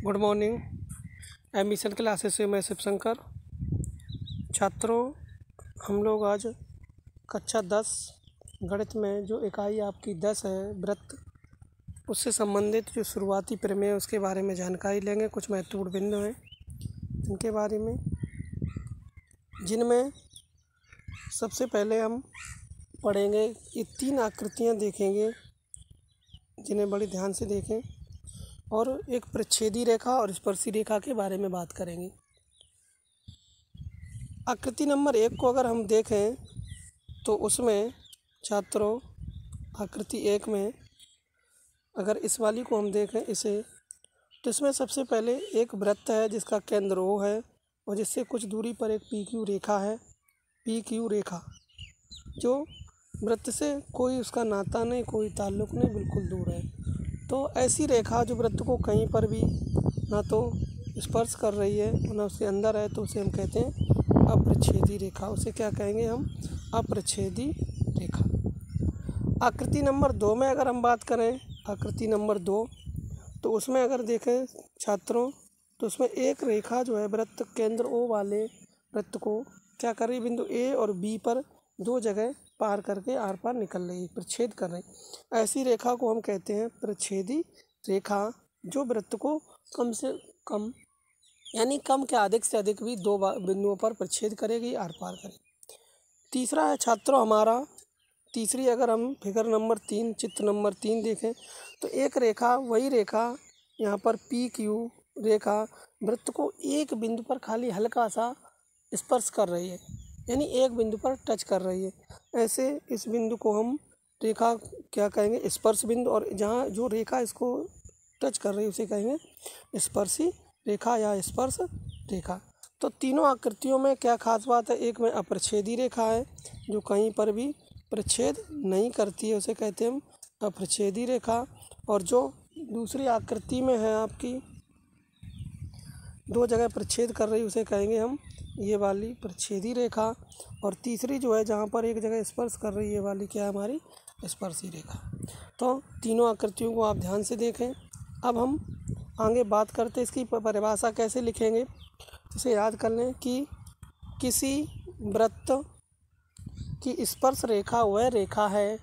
Good morning. Admission classes से मैं शिवशंकर। छात्रों, हम लोग आज कक्षा 10 गणित में जो इकाई आपकी 10 है वृत्त, उससे संबंधित जो शुरुआती प्रमेय है उसके बारे में जानकारी लेंगे। कुछ महत्वपूर्ण बिंदु हैं इनके बारे में, जिनमें सबसे पहले हम पढ़ेंगे। ये 3 आकृतियाँ देखेंगे जिन्हें बड़ी ध्यान से देखें, और एक प्रच्छेदी रेखा और स्पर्शी रेखा के बारे में बात करेंगे। आकृति नंबर 1 को अगर हम देखें तो उसमें छात्रों, आकृति 1 में अगर इस वाली को हम देखें इसे, तो इसमें सबसे पहले एक वृत्त है जिसका केंद्र O है और जिससे कुछ दूरी पर एक PQ रेखा है। PQ रेखा जो वृत्त से कोई उसका नाता नहीं, कोई ताल्लुक़ नहीं, बिल्कुल दूर है। तो ऐसी रेखा जो वृत्त को कहीं पर भी ना तो स्पर्श कर रही है और ना उसके अंदर है, तो उसे हम कहते हैं अप्रच्छेदी रेखा। उसे क्या कहेंगे हम? अप्रच्छेदी रेखा। आकृति नंबर 2 में अगर हम बात करें, आकृति नंबर 2, तो उसमें अगर देखें छात्रों, तो उसमें एक रेखा जो है वृत्त केंद्र O वाले वृत्त को क्या कर रही है? बिंदु A और B पर 2 जगह पार करके आर पार निकल रही है, प्रच्छेद कर रही है। ऐसी रेखा को हम कहते हैं प्रच्छेदी रेखा, जो वृत्त को कम से कम यानी कम के अधिक से अधिक भी 2 बिंदुओं पर प्रच्छेद करेगी, आर पार करेगी। तीसरा है छात्रों हमारा, तीसरी अगर हम फिगर नंबर 3, चित्र नंबर 3 देखें, तो एक रेखा, वही रेखा यहाँ पर PQ रेखा वृत्त को एक बिंदु पर खाली हल्का सा स्पर्श कर रही है, यानी एक बिंदु पर टच कर रही है। ऐसे इस बिंदु को हम रेखा क्या कहेंगे? स्पर्श बिंदु। और जहाँ जो रेखा इसको टच कर रही है उसे कहेंगे स्पर्शी रेखा या स्पर्श रेखा। तो तीनों आकृतियों में क्या खास बात है? एक में अप्रच्छेदी रेखा है जो कहीं पर भी प्रच्छेद नहीं करती है, उसे कहते हैं हम अप्रच्छेदी रेखा। और जो दूसरी आकृति में है आपकी 2 जगह प्रच्छेद कर रही, उसे कहेंगे हम ये वाली प्रच्छेदी रेखा। और तीसरी जो है जहाँ पर एक जगह स्पर्श कर रही है, ये वाली क्या है? हमारी स्पर्शी रेखा। तो तीनों आकृतियों को आप ध्यान से देखें। अब हम आगे बात करते हैं इसकी परिभाषा कैसे लिखेंगे। इसे याद कर लें कि किसी वृत्त की स्पर्श रेखा वह रेखा है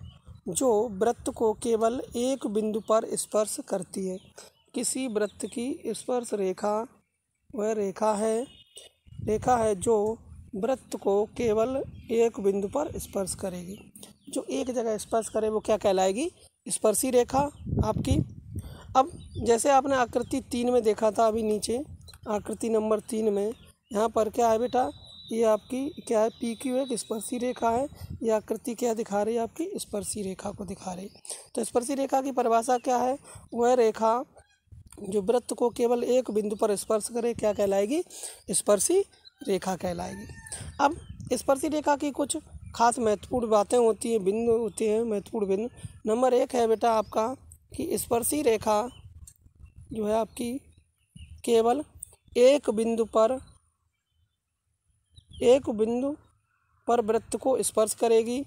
जो वृत्त को केवल एक बिंदु पर स्पर्श करती है। किसी वृत्त की स्पर्श रेखा वह रेखा है जो वृत्त को केवल एक बिंदु पर स्पर्श करेगी। जो एक जगह स्पर्श करे वो क्या कहलाएगी? स्पर्शी रेखा आपकी। अब जैसे आपने आकृति 3 में देखा था अभी नीचे, आकृति नंबर 3 में यहाँ पर क्या है बेटा? ये आपकी क्या है? PQ एक स्पर्शी रेखा है। ये आकृति क्या दिखा रही है? आपकी स्पर्शी रेखा को दिखा रही है। तो स्पर्शी रेखा की परिभाषा क्या है? वह रेखा जो वृत्त को केवल एक बिंदु पर स्पर्श करे क्या कहलाएगी? स्पर्शी रेखा कहलाएगी। अब स्पर्शी रेखा की कुछ खास महत्वपूर्ण बातें होती हैं, बिंदु होते हैं, महत्वपूर्ण बिंदु। नंबर 1 है बेटा आपका कि स्पर्शी रेखा जो है आपकी केवल एक बिंदु पर वृत्त को स्पर्श करेगी।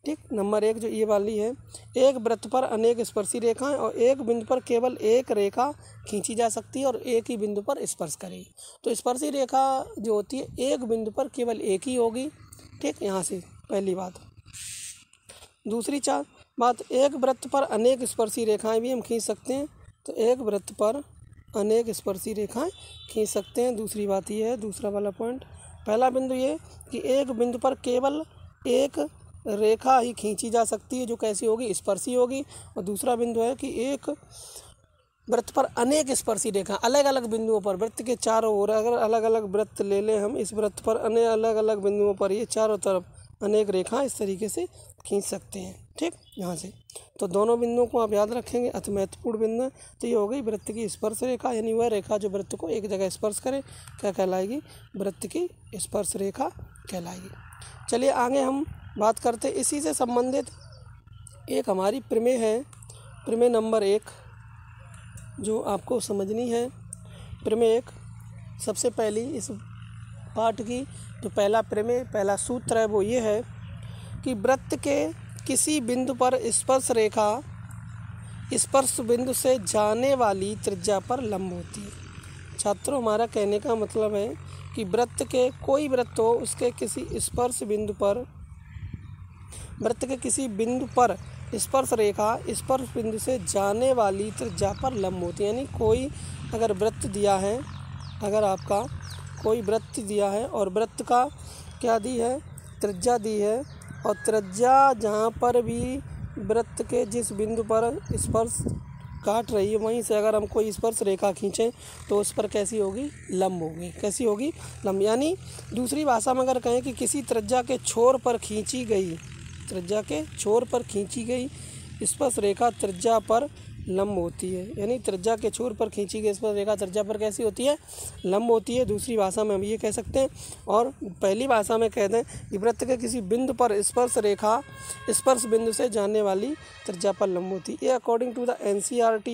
ठीक, नंबर 1 जो ये वाली है, एक वृत्त पर अनेक स्पर्शी रेखाएं और एक बिंदु पर केवल एक रेखा खींची जा सकती है और एक ही बिंदु पर स्पर्श करेगी। तो स्पर्शी रेखा जो होती है एक बिंदु पर केवल एक ही होगी। ठीक, यहाँ से पहली बात। दूसरी बात, एक वृत्त पर अनेक स्पर्शी रेखाएं भी हम खींच सकते हैं। तो एक वृत्त पर अनेक स्पर्शी रेखाएं खींच सकते हैं। दूसरी बात ये है, दूसरा वाला पॉइंट। पहला बिंदु ये कि एक बिंदु पर केवल एक रेखा ही खींची जा सकती है, जो कैसी होगी? स्पर्शी होगी। और दूसरा बिंदु है कि एक वृत्त पर अनेक स्पर्शी रेखा अलग अलग बिंदुओं पर, वृत्त के चारों ओर अगर अलग अलग वृत्त ले लें हम, इस वृत्त पर अलग अलग बिंदुओं पर ये चारों तरफ अनेक रेखा इस तरीके से खींच सकते हैं। ठीक, यहाँ से तो दोनों बिंदुओं को आप याद रखेंगे, अति महत्वपूर्ण बिंदु। तो ये हो गई वृत्त की स्पर्श रेखा, यानी वह रेखा जो वृत्त को एक जगह स्पर्श करे क्या कहलाएगी? वृत्त की स्पर्श रेखा कहलाएगी। चलिए आगे हम बात करते, इसी से संबंधित एक हमारी प्रमेय है, प्रमेय नंबर 1 जो आपको समझनी है। प्रमेय 1 सबसे पहली इस पाठ की जो पहला प्रमेय, पहला सूत्र है वो ये है कि वृत्त के किसी बिंदु पर स्पर्श रेखा स्पर्श बिंदु से जाने वाली त्रिज्या पर लंब होती है। छात्रों, हमारा कहने का मतलब है कि वृत्त के कोई वृत्त हो, उसके किसी स्पर्श बिंदु पर, वृत्त के किसी बिंदु पर स्पर्श रेखा स्पर्श बिंदु से जाने वाली त्रिज्या पर लंब होती है। यानी कोई अगर वृत्त दिया है, अगर आपका कोई वृत्त दिया है और वृत्त का क्या दी है, त्रिज्या दी है, और त्रिज्या जहाँ पर भी वृत्त के जिस बिंदु पर स्पर्श काट रही है वहीं से अगर हम कोई स्पर्श रेखा खींचें तो उस पर कैसी होगी, लंब होगी। कैसी होगी, लंब। यानी दूसरी भाषा में अगर कहें कि किसी त्रिज्या के छोर पर खींची गई, त्रिज्या के छोर पर खींची गई स्पर्श रेखा त्रिज्या पर लंब होती है। यानी त्रिज्या के छोर पर खींची गई स्पर्श रेखा त्रिज्या पर कैसी होती है, लंब होती है। दूसरी भाषा में हम ये कह सकते हैं। और पहली भाषा में कह दें कि वृत्त के किसी बिंदु पर स्पर्श रेखा स्पर्श बिंदु से जाने वाली त्रिज्या पर लंब होती है। ये अकॉर्डिंग टू द NCERT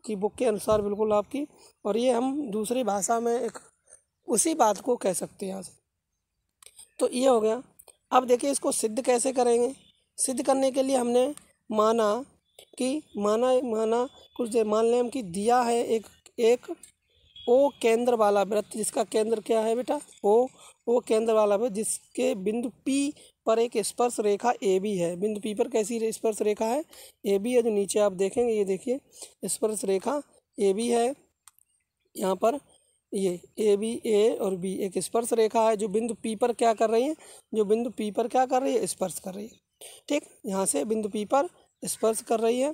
की बुक के अनुसार बिल्कुल आपकी, और ये हम दूसरी भाषा में एक उसी बात को कह सकते हैं यहाँ से। तो ये हो गया। अब देखिए इसको सिद्ध कैसे करेंगे। सिद्ध करने के लिए हमने माना कुछ देर मान लें हम कि दिया है एक ओ केंद्र वाला वृत्त, जिसका केंद्र क्या है बेटा, ओ केंद्र वाला वृत्त, जिसके बिंदु P पर एक स्पर्श रेखा AB है। बिंदु P पर कैसी स्पर्श रेखा है, AB है। जो नीचे आप देखेंगे, ये देखिए स्पर्श रेखा AB है। यहाँ पर ये AB, A और B एक स्पर्श रेखा है जो बिंदु P पर क्या कर रही है, जो बिंदु P पर क्या कर रही है, स्पर्श कर रही है। ठीक, यहाँ से बिंदु P पर स्पर्श कर रही है।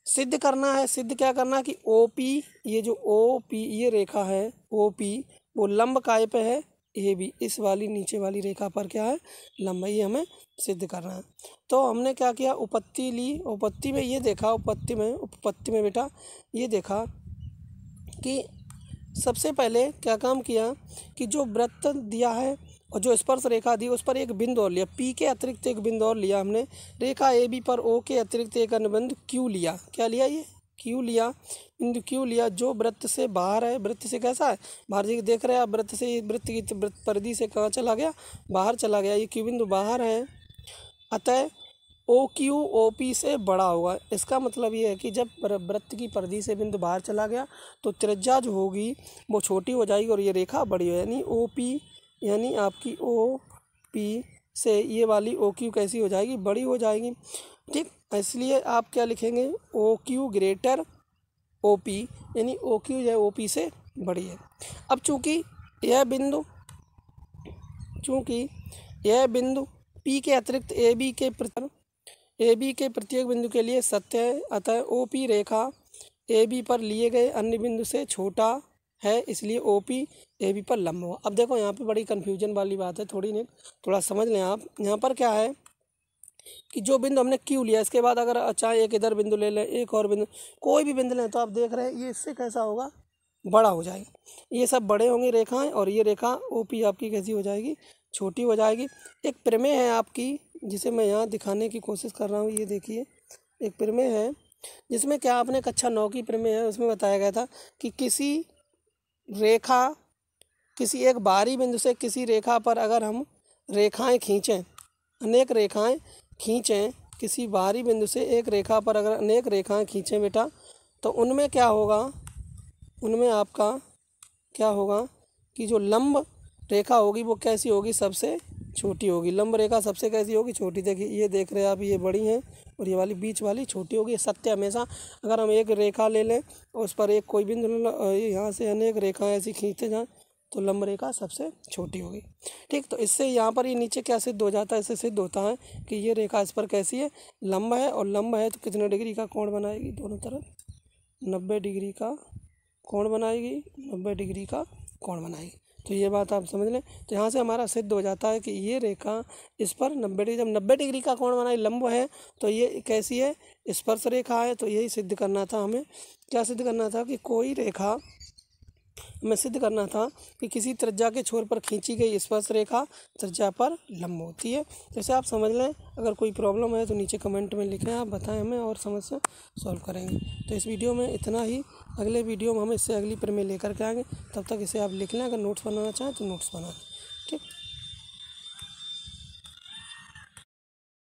सिद्ध करना है, सिद्ध क्या करना है कि OP, ये जो OP ये रेखा है OP, वो लंब काय पे है AB, इस वाली नीचे वाली रेखा पर क्या है, लंब है। ये हमें सिद्ध करना है। तो हमने क्या किया, उपपत्ति ली। उपपत्ति में ये देखा, उपपत्ति में बेटा ये देखा कि सबसे पहले क्या काम किया कि जो वृत्त दिया है और जो स्पर्श रेखा दी उस पर एक बिंदु और लिया, P के अतिरिक्त एक बिंदु और लिया हमने। रेखा AB पर O के अतिरिक्त एक अन्य बिंदु Q लिया। क्या लिया, ये Q लिया, बिंदु Q लिया जो वृत्त से बाहर है। वृत्त से कैसा है, बाहर जी देख रहे हैं आप, वृत्त से वृत्त की परिधि से कहाँ चला गया, बाहर चला गया। ये Q बिंदु बाहर है, अतः OQ OP से बड़ा होगा। इसका मतलब ये है कि जब वृत्त की परिधि से बिंदु बाहर चला गया तो त्रिज्या जो होगी वो छोटी हो जाएगी और ये रेखा बड़ी हो, यानी OP, यानी आपकी OP से ये वाली OQ कैसी हो जाएगी, बड़ी हो जाएगी। ठीक, इसलिए आप क्या लिखेंगे, OQ ग्रेटर OP, यानी OQ जो है OP से बड़ी है। अब चूँकि यह बिंदु P के अतिरिक्त AB के प्रत्येक बिंदु के लिए सत्य है, अतः OP रेखा AB पर लिए गए अन्य बिंदु से छोटा है, इसलिए OP AB पर लंब हुआ। अब देखो यहाँ पे बड़ी कन्फ्यूजन वाली बात है, थोड़ा समझ लें आप। यहाँ पर क्या है कि जो बिंदु हमने Q लिया, इसके बाद अगर चाहे एक इधर बिंदु ले लें, एक और बिंदु, कोई भी बिंदु लें, तो आप देख रहे हैं ये इससे कैसा होगा, बड़ा हो जाएगा। ये सब बड़े होंगे रेखाएं, और ये रेखा OP आपकी कैसी हो जाएगी, छोटी हो जाएगी। एक प्रमेय है आपकी जिसे मैं यहाँ दिखाने की कोशिश कर रहा हूँ। ये देखिए एक प्रमेय है जिसमें क्या, आपने कक्षा 9 की प्रमेय है, उसमें बताया गया था कि किसी एक बाहरी बिंदु से किसी रेखा पर अगर हम रेखाएं खींचें, अनेक रेखाएं खींचें, किसी बाहरी बिंदु से एक रेखा पर अगर अनेक रेखाएं खींचें बेटा, तो उनमें क्या होगा, उनमें आपका क्या होगा कि जो लंब रेखा होगी वो कैसी होगी, सबसे छोटी होगी। लंब रेखा सबसे कैसी होगी, छोटी। देखिए ये देख रहे हैं आप, ये बड़ी हैं और ये वाली बीच वाली छोटी होगी। सत्य हमेशा अगर हम एक रेखा ले लें और उस पर एक कोई बिंदु यहाँ से अनेक रेखाएं ऐसी खींचते जाएं तो लंब रेखा सबसे छोटी होगी। ठीक, तो इससे यहाँ पर ये नीचे क्या सिद्ध हो जाता है, इससे सिद्ध होता है कि ये रेखा इस पर कैसी है, लंब है। और लंब है तो कितने डिग्री का कोण बनाएगी, दोनों तरफ 90 डिग्री का कोण बनाएगी, 90 डिग्री का कोण बनाएगी। तो ये बात आप समझ लें। तो यहाँ से हमारा सिद्ध हो जाता है कि ये रेखा इस पर 90 डिग्री, जब 90 डिग्री का कोण बनाए, लंब है, तो ये कैसी है, स्पर्श रेखा है। तो यही सिद्ध करना था हमें। क्या सिद्ध करना था कि कोई रेखा हमें सिद्ध करना था कि किसी त्रिज्या के छोर पर खींची गई स्पर्श रेखा त्रिज्या पर लंब होती है। जैसे आप समझ लें। अगर कोई प्रॉब्लम है तो नीचे कमेंट में लिखें, आप बताएं हमें और समस्या सॉल्व करेंगे। तो इस वीडियो में इतना ही। अगले वीडियो में हम इससे अगली प्रमेय लेकर के आएंगे। तब तक इसे आप लिख लें। अगर नोट्स बनाना चाहें तो नोट्स बनाएं।